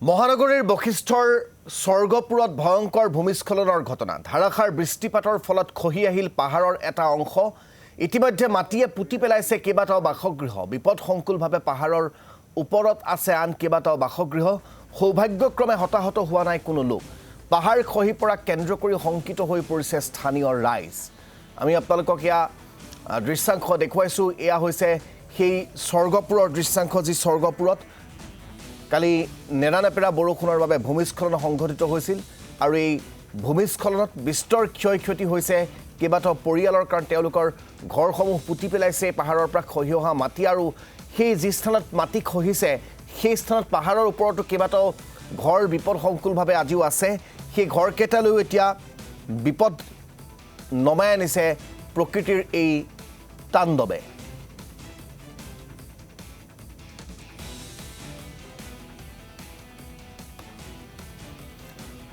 মহানগৰীৰ বশিষ্ঠৰ স্বৰ্গপুৰত ভয়ংকৰ ভূমিস্খলনৰ ঘটনা ধাৰাসাৰ বৃষ্টিপাতৰ ফলত খহি আহিল পাহাৰৰ এটা অংশ ইতিমধ্যে মাটিয়ে পুতি পেলাইছে কেইবাটাও বাসগৃহ বিপদসংকুলভাৱে পাহাৰৰ ওপৰত আছে আন কেইবাটাও বাসগৃহ সৌভাগ্যক্ৰমে হতাহত হোৱা নাই কোনো লোক পাহাৰ খহি পৰা কেন্দ্ৰ কৰি শংকিত হৈ পৰিছে স্থানীয় ৰাইজ আমি আপোনালোকক ইয়া দৃশ্যাংশ দেখুৱাইছো এয়া হৈছে সেই স্বৰ্গপুৰৰ দৃশ্যাংশ যি স্বৰ্গপুৰত কালি নেৰানেপেৰা বৰষুণৰ বাবে ভূমিস্খলন সংঘটিত হৈছিল আৰু এই ভূমিস্খলনত বিস্তৰ ক্ষয়ক্ষতি হৈছে কেইবাটাও পৰিয়ালৰ কাৰণ তেওঁলোকৰ ঘৰসমূহ পুতি পেলাইছে পাহাৰৰ পৰা খহি অহা মাটি আৰু সেই যি স্থানত মাটি খহিছে সেই স্থানত পাহাৰৰ ওপৰতো কেইবাটাও ঘৰ বিপদসংকুলভাৱে আজিও আছে সেই ঘৰকেইটালৈ এতিয়া বিপদ নমাই আনিছে প্ৰকৃতিৰ এই তাণ্ডৱে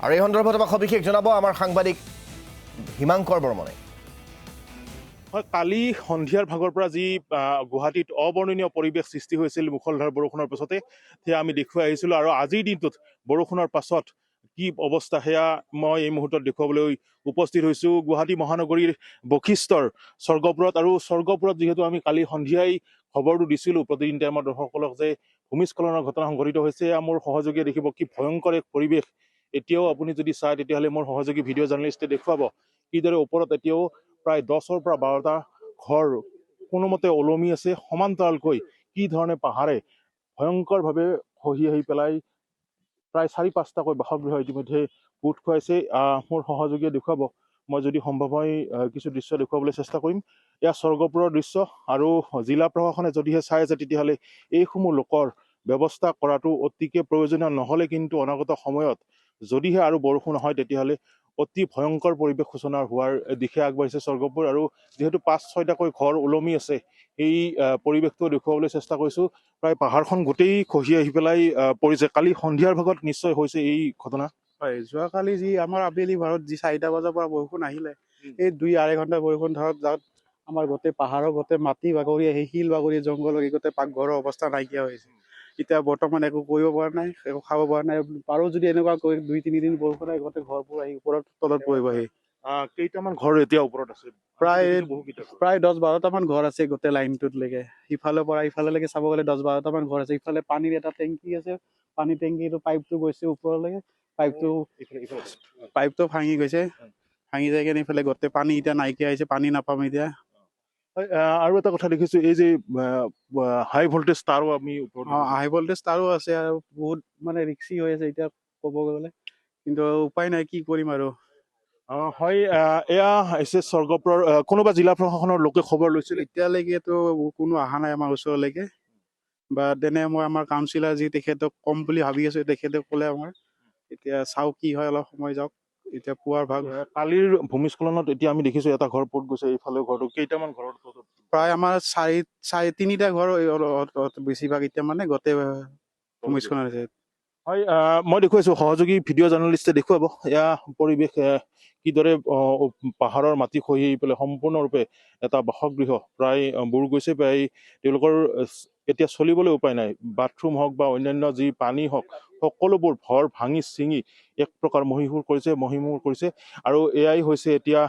আৰু এই সন্দৰ্ভত সবিশেষ জনাব আমাৰ সাংবাদিক হিমাংকৰ বৰ্মনে কালি সন্ধিয়াৰ ভাগৰ পৰা যি গুৱাহাটীত অবৰ্ণনীয় পৰিৱেশ সৃষ্টি হৈছিল মুখলধাৰ বৰষুণৰ পিছতে সেয়া আমি দেখুৱাই আহিছিলোঁ আৰু আজিৰ দিনটোত বৰষুণৰ পাছত কি অৱস্থা সেয়া মই এই মুহূৰ্তত দেখুৱাবলৈ উপস্থিত হৈছোঁ গুৱাহাটী মহানগৰীৰ বশিষ্ঠৰ স্বৰ্গপুৰত আৰু স্বৰ্গপুৰত যিহেতু আমি কালি সন্ধিয়াই খবৰটো দিছিলোঁ প্ৰতিদিন টাইমত দৰ্শকসকলক যে ভূমিস্খলনৰ ঘটনা সংঘটিত হৈছে মোৰ সহযোগীয়ে দেখিব কি ভয়ংকৰ এক পৰিৱেশ এতিয়াও আপুনি যদি চায় তেতিয়াহ'লে মোৰ সহযোগী ভিডিঅ' জাৰ্নেলিষ্টে দেখুৱাব কিদৰে ওপৰত এতিয়াও প্ৰায় 10ৰ পৰা 12টা ঘৰ কোনোমতে ওলমি আছে সমান্তৰালকৈ কি ধৰণে পাহাৰে ভয়ংকৰভাৱে খহি আহি পেলাই প্ৰায় 4-5টাকৈ বাসগৃহ ইতিমধ্যে পুত খুৱাইছে মোৰ সহযোগীয়ে দেখুৱাব মই যদি সম্ভৱ হয় কিছু দৃশ্য দেখুৱাবলৈ চেষ্টা কৰিম এয়া স্বৰ্গপুৰৰ দৃশ্য আৰু জিলা প্ৰশাসনে যদিহে চাই আছে তেতিয়াহ'লে এইসমূহ লোকৰ ব্যৱস্থা কৰাটো অতিকে প্ৰয়োজনীয় নহ'লে কিন্তু অনাগত সময়ত যদিহে আৰু বৰষুণ হয় তেতিয়াহ'লে অতি ভয়ংকৰ পৰিৱেশ সূচনা হোৱাৰ দিশে আগবাঢ়িছে স্বৰ্গপুৰ আৰু যিহেতু 5-6টাকৈ ঘৰ ওলমি আছে এই পৰিৱেশটো দেখুৱাবলৈ চেষ্টা কৰিছোঁ প্ৰায় পাহাৰখন গোটেই খহি আহি পেলাই পৰিছে কালি সন্ধিয়াৰ ভাগত নিশ্চয় হৈছে এই ঘটনা হয় যোৱাকালি যি আমাৰ আবেলি ভাৰত যি 4টা বজাৰ পৰা বৰষুণ আহিলে এই 2-2.5 ঘণ্টা বৰষুণ ধৰক যাত আমাৰ গোটেই পাহাৰৰ গোটেই মাটি বাগৰি আহি শিল বাগৰি জংঘল গোটেই পাকঘৰৰ অৱস্থা নাইকিয়া হৈছে এতিয়া বৰ্তমান একো কৰিব পৰা নাই একো খাব পৰা নাই আৰু যদি এনেকুৱা কৰি 2-3 দিন বৰষুণ আহি গোটেই ঘৰবোৰ আহি ওপৰত তলত পৰিব আহি কেইটামান ঘৰ এতিয়া ওপৰত আছে প্ৰায় 10-12টামান ঘৰ আছে গোটেই লাইনটোতলৈকে সিফালৰ পৰা ইফাললৈকে চাব গ'লে 10-12টামান ঘৰ আছে ইফালে পানীৰ এটা টেংকি আছে পানী টেংকিটো পাইপটো গৈছে ওপৰলৈকে পাইপটো ভাঙি গৈছে ভাঙি যায় কিনে ইফালে গোটেই পানী এতিয়া নাইকিয়া হৈছে পানী নাপাম এতিয়া আৰু এটা কথা দেখিছোঁ এই যে হাই ভল্টেজ তাৰো আমি হাই ভল্টেজ তাৰো আছে আৰু বহুত মানে ৰিক্সি হৈ আছে এতিয়া ক'ব গ'লে কিন্তু উপায় নাই কি কৰিম আৰু হয় এয়া হৈছে স্বৰ্গপুৰৰ কোনোবা জিলা প্ৰশাসনৰ লোকে খবৰ লৈছিল এতিয়ালৈকেতো কোনো অহা নাই আমাৰ ওচৰলৈকে বা তেনে মই আমাৰ কাউন্সিলাৰ যি তেখেতক কম বুলি ভাবি আছোঁ তেখেতে ক'লে আমাৰ এতিয়া চাওঁ কি হয় অলপ সময় যাওক এতিয়া পুৱাৰ ভাগ কালিৰ ভূমিস্খলনত এতিয়া আমি দেখিছোঁ এটা ঘৰ পুত গৈছে এইফালে ঘৰটো কেইটামান ঘৰত প্ৰায় আমাৰ 3টা ঘৰ বেছিভাগ এতিয়া মানে গোটেই ভূমিস্খলন হৈছে হয় মই দেখুৱাইছোঁ সহযোগী ভিডিঅ' জাৰ্নেলিষ্টে দেখুৱাব এয়া পৰিৱেশ কিদৰে পাহাৰৰ মাটি খহি পেলাই সম্পূৰ্ণৰূপে এটা বাসগৃহ প্ৰায় বুৰ গৈছে প্ৰায় তেওঁলোকৰ এতিয়া চলিবলৈ উপায় নাই বাথৰুম হওক বা অন্যান্য যি পানী হওক সকলোবোৰ ঘৰ ভাঙি চিঙি এক প্ৰকাৰ মহীমূৰ কৰিছে আৰু এয়াই হৈছে এতিয়া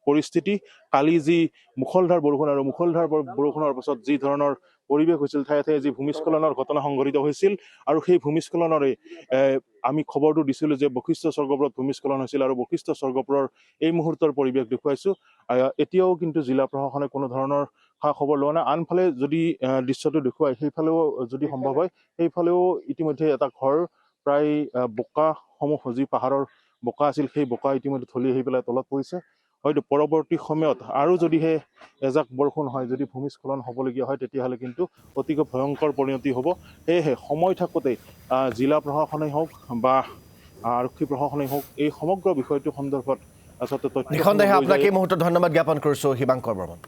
পৰিস্থিতি কালি যি মুখলধাৰ বৰষুণ আৰু মুখলধাৰ বৰষুণৰ পাছত যি ধৰণৰ পৰিৱেশ হৈছিল ঠায়ে ঠায়ে যি ভূমিস্খলনৰ ঘটনা সংঘটিত হৈছিল আৰু সেই ভূমিস্খলনৰে আমি খবৰটো দিছিলোঁ যে বশিষ্ঠ স্বৰ্গপুৰত ভূমিস্খলন হৈছিল আৰু বশিষ্ঠ স্বৰ্গপুৰৰ এই মুহূৰ্তৰ পৰিৱেশ দেখুৱাইছোঁ এতিয়াও কিন্তু জিলা প্ৰশাসনে কোনো ধৰণৰ খা খবৰ লোৱা নাই আনফালে যদি দৃশ্যটো দেখুৱায় সেইফালেও যদি সম্ভৱ হয় সেইফালেও ইতিমধ্যে এটা ঘৰ প্ৰায় বোকাসমূহ যি পাহাৰৰ বোকা আছিল সেই বোকা ইতিমধ্যে ঢলি আহি পেলাই তলত পৰিছে হয়তো পৰৱৰ্তী সময়ত আৰু যদিহে এজাক বৰষুণ হয় যদি ভূমিস্খলন হ'বলগীয়া হয় তেতিয়াহ'লে কিন্তু অতিকৈ ভয়ংকৰ পৰিণতি হ'ব সেয়েহে সময় থাকোঁতে জিলা প্ৰশাসনেই হওক বা আৰক্ষী প্ৰশাসনেই হওক এই সমগ্ৰ বিষয়টো সন্দৰ্ভত আচলতে নিঃসন্দেহে আপোনাক এই মুহূৰ্তত ধন্যবাদ জ্ঞাপন কৰিছোঁ হিমাংকৰ বৰ্মন